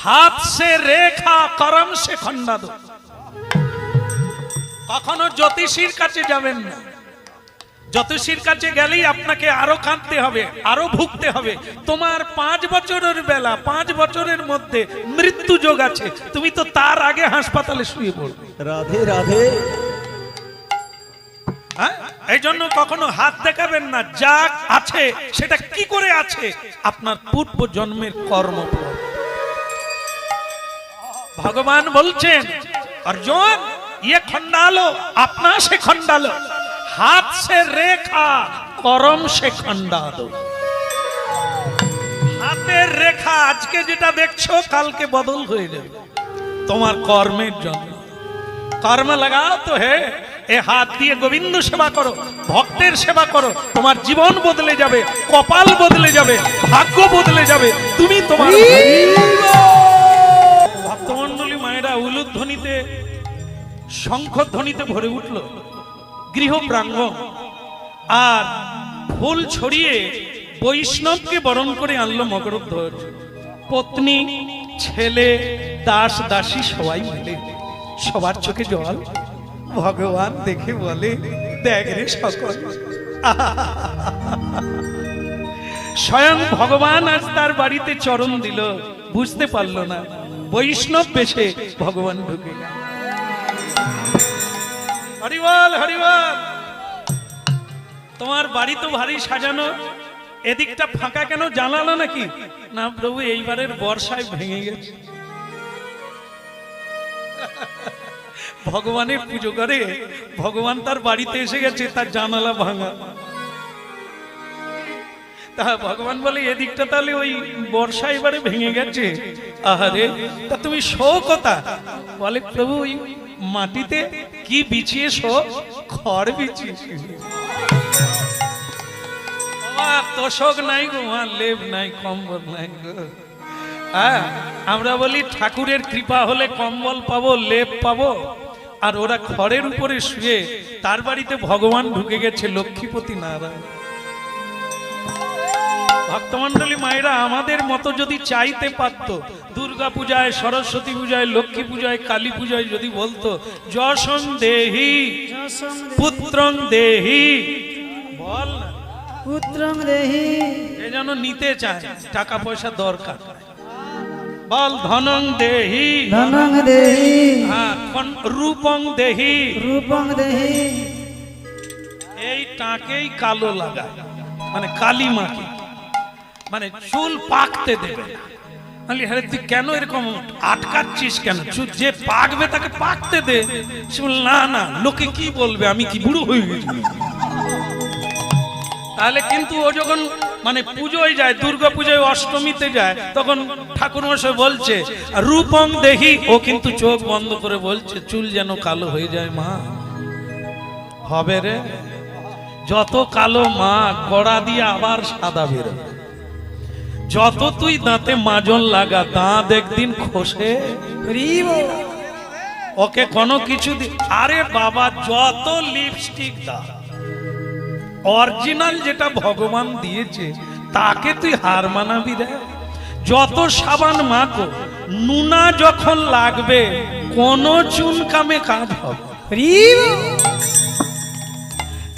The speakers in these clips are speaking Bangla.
হাত সে রেখা করম সে খন্ডা দো। কখনো জ্যোতিষীর কাছে যাবেন না। জ্যোতিষীর কাছে গেলেই আপনাকে আরো কাঁদতে হবে, আরো ভুগতে হবে। তোমার 5 বছরের বেলা, 5 বছরের মধ্যে মৃত্যু যোগ আছে, তুমি তো তার আগে হাসপাতালে শুয়ে পড়বে। রাধে রাধে। এই জন্য কখনো হাত দেখাবেন না। যা আছে সেটা কি করে আছে, আপনার পূর্ব জন্মের কর্ম। ভগবান বলছেন অর্জুন ये खंडालो अपना से खंडालो, हाथ से रेखा करम से खंडा दो। হাতের রেখা আজকে যেটা দেখছো কালকে বদল হয়ে যাবে তোমার কর্মের জন্য। কর্ম লাগাও তো হে, এ হাত দিয়ে গোবিন্দ সেবা করো, ভক্তের সেবা করো, তোমার জীবন বদলে যাবে, কপাল বদলে যাবে, ভাগ্য বদলে যাবে। তুমি তোমার ভক্তমণ্ডলী মায়েরা উলুধ্বনিতে শঙ্খধ্বনিতে ভরে উঠল গৃহ প্রাঙ্গণ, আর ফুল ছড়িয়ে বৈষ্ণবকে বরণ করে আনলো মকরধ্বজ। পত্নী, ছেলে, দাস দাসী সবাই মিলে, সবার চোখে জল। ভগবান দেখে বলে দেখ রে সকল, স্বয়ং ভগবান আজ তার বাড়িতে চরণ দিল, বুঝতে পারলো না বৈষ্ণব বেশে ভগবান ঢুকে গেল। হরিবল হরিবল। তোমার বাড়ি তো ভারী সাজানো, এদিকটা ফাঁকা কেন, জানালো নাকি? না প্রভু এইবারের বর্ষায় ভেঙে গেছে। ভগবানের পুজো করে, ভগবান তার বাড়িতে এসে গেছে, তার জানালা ভাঙা। তা ভগবান বলে এদিকটা তাহলে ওই বর্ষা এবারে ভেঙে গেছে। আহারে, তা তুমি শো কথা? বলে প্রভু ওই মাটিতে কি বিছিয়েছো? খড় বিছিয়েছি। তোষক নাই গো, লেপ নাই, কম্বল নাই গো। আমরা বলি ঠাকুরের কৃপা হলে কম্বল পাবো, লেপ পাবো, আর ওরা খড়ের উপরে শুয়ে তার বাড়িতে ভগবান ঢুকে গেছে, লক্ষ্মীপতি নারায়ণ। ভক্তমণ্ডলী মায়েরা আমাদের মতো যদি চাইতে পারতো, দুর্গা পূজায়, সরস্বতী পূজায়, লক্ষ্মী পূজায়, কালী পূজায় যদি বলতো যশং দেহি পুত্রং দেহি, বল না পুত্রং দেহি, এ যেন নিতে চায়, টাকা পয়সা দরকার, বল ধনং দেহি ধনং দেহি, হ্যাঁ রূপং দেহি রূপং দেহি। এই টাকেই কালো লাগায়, মানে কালী মাকে, মানে চুল পাকতে দেবে না। হ্যাঁ তুই কেন এরকম আটকাচ্ছিস কেন? যে পাকবে তাকে পাকতে দে। সে বল না না, লোকে কি বলবে, আমি কি বুড়ো হয়ে গেছি? তাহলে কিন্তু ও যখন মানে পুজোয় যায়, দুর্গা পূজায়, অষ্টমীতে যায়, তখন ঠাকুর মশাই বলছে রূপং দেহি, ও কিন্তু চোখ বন্ধ করে বলছে চুল যেন কালো হয়ে যায়। মা হবে রে, যত কালো মা গড়া দিয়ে আবার সাদা বেরোবে। যত তুই দাঁতে মাজন লাগা, দাঁত একদিন খসে, ওকে কোনো কিছু আরে বাবা যত লিপস্টিক দা, অরিজিনাল যেটা ভগবান দিয়েছে তাকে তুই হার মানাবি রে? যত সাবান মাখো, নুনা যখন লাগবে কোন চুন কামে কাজ হবে।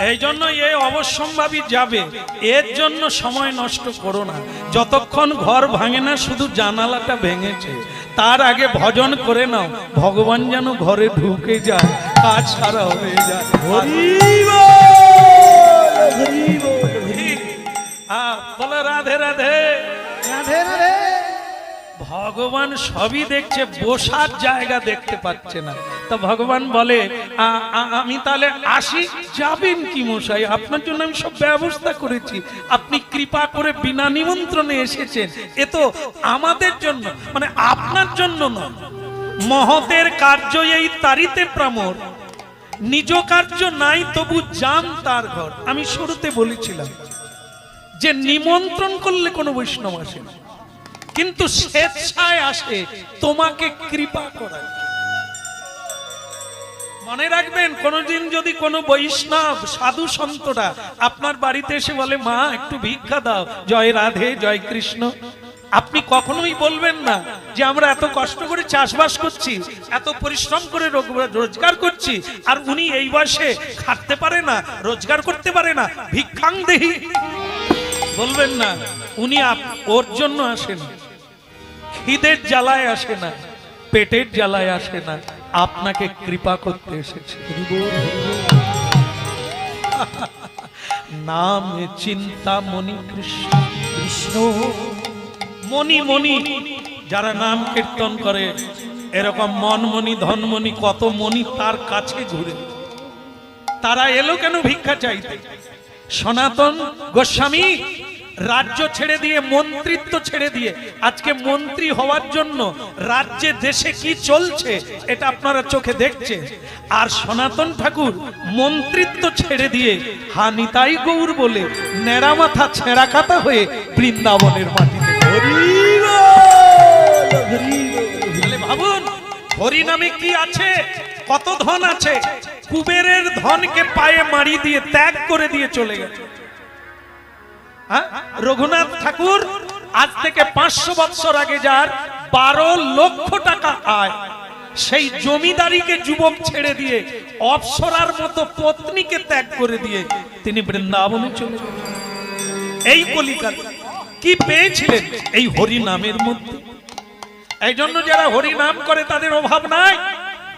এই জন্য এ অবশ্যম্ভাবী যাবে, এর জন্য সময় নষ্ট করো না। যতক্ষণ ঘর ভাঙে না, শুধু জানালাটা ভেঙেছে, তার আগে ভজন করে নাও, ভগবান যেন ঘরে ঢুকে যায়, কাজ সারা হয়ে যায়। বলো রাধে রাধে রাধে রাধে। ভগবান সবই দেখছে, বসার জায়গা দেখতে পাচ্ছে না। তো ভগবান বলে আমি তাহলে আসি। যাবেন কি মশাই, আপনার জন্য আমি সব ব্যবস্থা করেছি, আপনি কৃপা করে বিনা নিমন্ত্রণে এসেছেন, এ তো আমাদের জন্য, মানে আপনার জন্য নয়। মহতের কার্য এই তারিতে প্রামর, নিজ কার্য নাই তবু যান তার ঘর। আমি শুরুতে বলেছিলাম যে নিমন্ত্রণ করলে কোনো বৈষ্ণব আসে না, কিন্তু স্বেচ্ছায় আসে তোমাকে কৃপা করার। মনে রাখবেন, কোনদিন যদি কোনো বৈষ্ণব সাধু সন্তরা আপনার বাড়িতে এসে বলে মা একটু ভিক্ষা দাও, জয় রাধে জয় কৃষ্ণ, আপনি কখনোই বলবেন না যে আমরা এত কষ্ট করে চাষবাস করছি, এত পরিশ্রম করে রোজগার করছি, আর উনি এই বয়সে খাটতে পারে না, রোজগার করতে পারে না, ভিক্ষাং দেহি। বলবেন না, উনি ওর জন্য আসেন, খিদের জ্বালায় আসে না, পেটের জ্বালায় আসে না, আপনাকে কৃপা করতে এসেছে। নাম চিন্তামণি কৃষ্ণ কৃষ্ণ মণি মণি, যারা নাম কীর্তন করে এরকম মনমণি ধনমণি কত মণি তার কাছে ঘুরে, তারা এলো কেন ভিক্ষা চাইতে? সনাতন গোস্বামী রাজ্য ছেড়ে দিয়ে, মন্ত্রিত্ব ছেড়ে দিয়ে আজকে মন্ত্রী হওয়ার জন্য রাজ্যে দেশে কি চলছে এটা আপনারা চোখে দেখছেন। আর সনাতন ঠাকুর মন্ত্রিত্ব ছেড়ে দিয়ে হানিতাই গৌর বলে নেড়া মাথা ছেঁড়া কাটা হয়ে বৃন্দাবনের মাটিতে। ভাবুন, হরি নামে কি আছে, কত ধন আছে। কুবেরের ধনকে পায়ে মারি দিয়ে ত্যাগ করে দিয়ে চলে গেছে। রঘুনাথ ঠাকুর আজ থেকে 500 বছর আগে যার 12 লক্ষ টাকা আয়, সেই জমিদারিকে যুবক ছেড়ে দিয়ে অপ্সরার মতো পত্নীকে ত্যাগ করে দিয়ে তিনি বৃন্দাবনে চলে গেলেন। এই কলিকাল কি পেয়েছিলেন? এই হরি নামের মধ্যে। এই জন্য যারা হরি নাম করে তাদের অভাব নাই,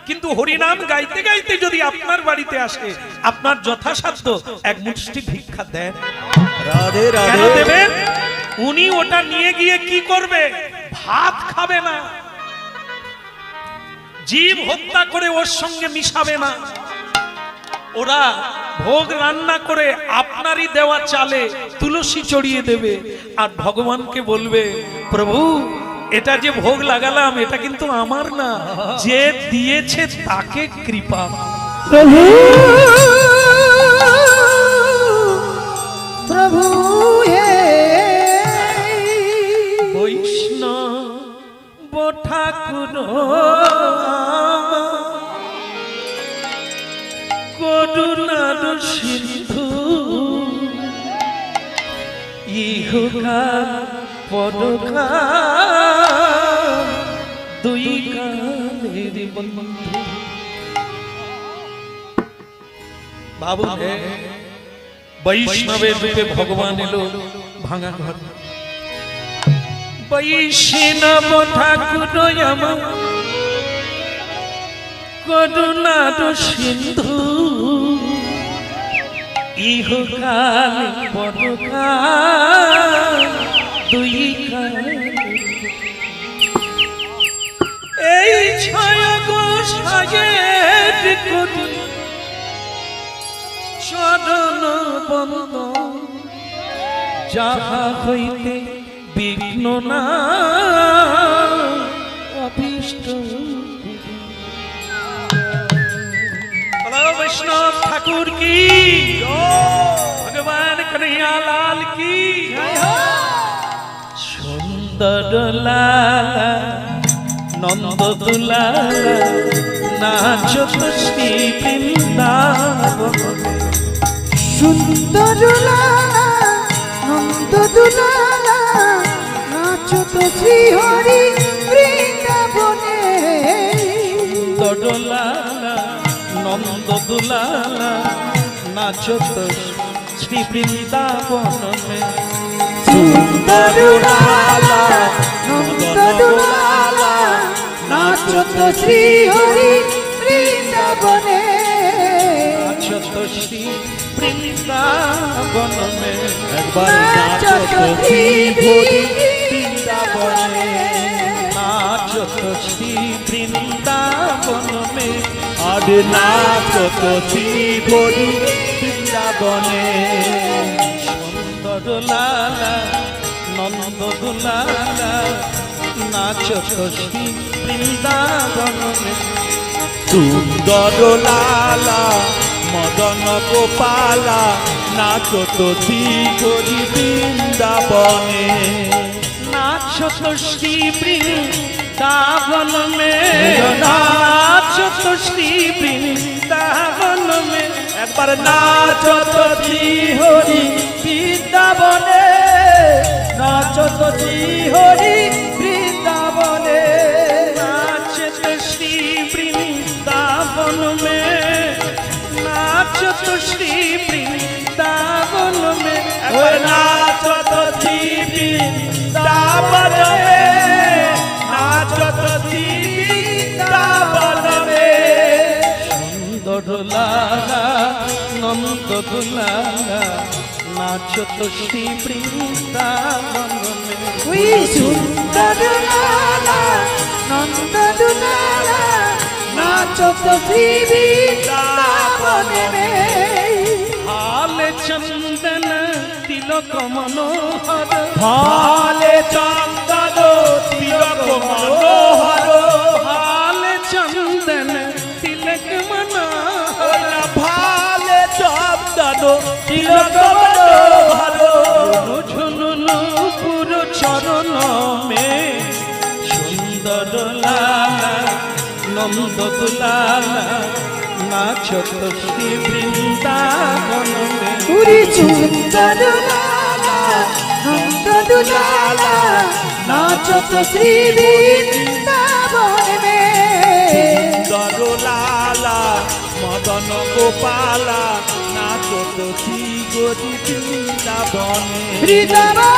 কিন্তু হরি নাম গাইতে গাইতে যদি আপনার বাড়িতে আসে, আপনার যথাসাধ্য এক মুষ্টি ভিক্ষা দেন। রাধে কেন রাধে। দেবেন? উনি ওটা নিয়ে গিয়ে কি করবে? ভাত খাবে না, জীব হত্যা করে ওর সঙ্গে মিশাবে না। ওরা ভোগ রান্না করে আপনারই দেওয়া চালে তুলসী চড়িয়ে দেবে, আর ভগবানকে বলবে, প্রভু এটা যে ভোগ লাগালাম এটা কিন্তু আমার না, যে দিয়েছে তাকে কৃপা। প্রভু প্রভু হে বৈষ্ণব ঠাকুর করুণার সিন্ধু, ইহকাল পরকাল দুই কালের বন্ধু। বাবু বৈষ্ণবের রূপে ভগবান এলো ভাঙা ঘর। বৈষ্ণব ঠাকুর আমার করুণার সিন্ধু, ইহকাল পরকাল দুই কাল। এই ছায়া গো সাজের কোটি চরণ বন্ধ, যাহা হইতে বিঘ্ন না অভীষ্ট। বৈষ্ণব ঠাকুর কি, ভগবান কन्हैया लाल की। সুন্দর লালা নন্দ দুলালা নাচো তো শ্রী বৃন্দাবন। সুন্দর লালা নন্দ দুলালা নাচো তো শ্রী হরি বৃন্দাবনে। সুন্দর লালা নন্দ দুলালা নাচো তো শ্রী বৃন্দাবন মে। সুন্দর লালা নন্দ দুলালা নাচো তো শ্রী হরি বৃন্দাবনে। নাচো তো শ্রী বৃন্দাবন মে। একবার নাচো তো শ্রী বৃন্দাবনে। নাচো তো শ্রী বৃন্দাবন মে। আর নাচো তো শ্রী হরি বৃন্দাবনে। সুন্দর লালা নন্দ দুলালা নাচো তো শ্রী বৃন্দাবন মে। সুন্দর লালা মদন গোপালা নাচো তো শ্রী হরি বৃন্দাবনে। নাচো তো শ্রী বৃন্দাবন মে। নাচো তো শ্রী বৃন্দাবন মে। একবার নাচো তো শ্রী হরি বৃন্দাবনে। নাচত শ্রী হরি বৃন্দাবনে नाचत श्री वृंदावन में, नाचत श्री वृंदावन में, और नाचत श्री वृंदावन में, नाचत श्री वृंदावन में। सुंदर लाला नंद दुलाला नाचत श्री वृंदावन में। ওই সুন্দর লালা নন্দ দুলালা নাচত শ্রী বৃন্দাবনে हाल चंदन तिलक मनोहर, हाले चंदन तिलक मनोहर, हाल चंदन तिलक मनोहर, भाले चंदन तिलक मनोहर। झुनुनु पुर चरण में सुंदर लाला नंद दुलाला नाचत श्री वृंदावन में। পুরী সুন্দর লালা নন্দ দুলালা নাচত শ্রী বৃন্দাবনে সুন্দর লালা মদন গোপালা নাচত শ্রী গরি বৃন্দাবনে। বৃন্দাবন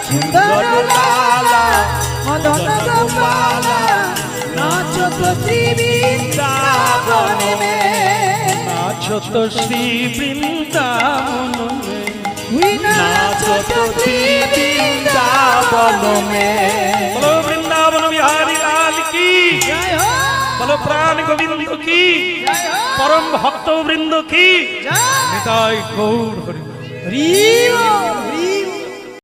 সুন্দর লালা মদন গোপালা নাচত শ্রী বৃন্দাবনে नाचत श्री वृंदावन में। नाचत श्री वृंदावन में। बोलो वृंदावन बिहारी लाल की, জয় হো बोलो प्राण गोविंद की, জয় হো परम भक्त वृंद की। জয় निताई गौर हरि। হরি বল।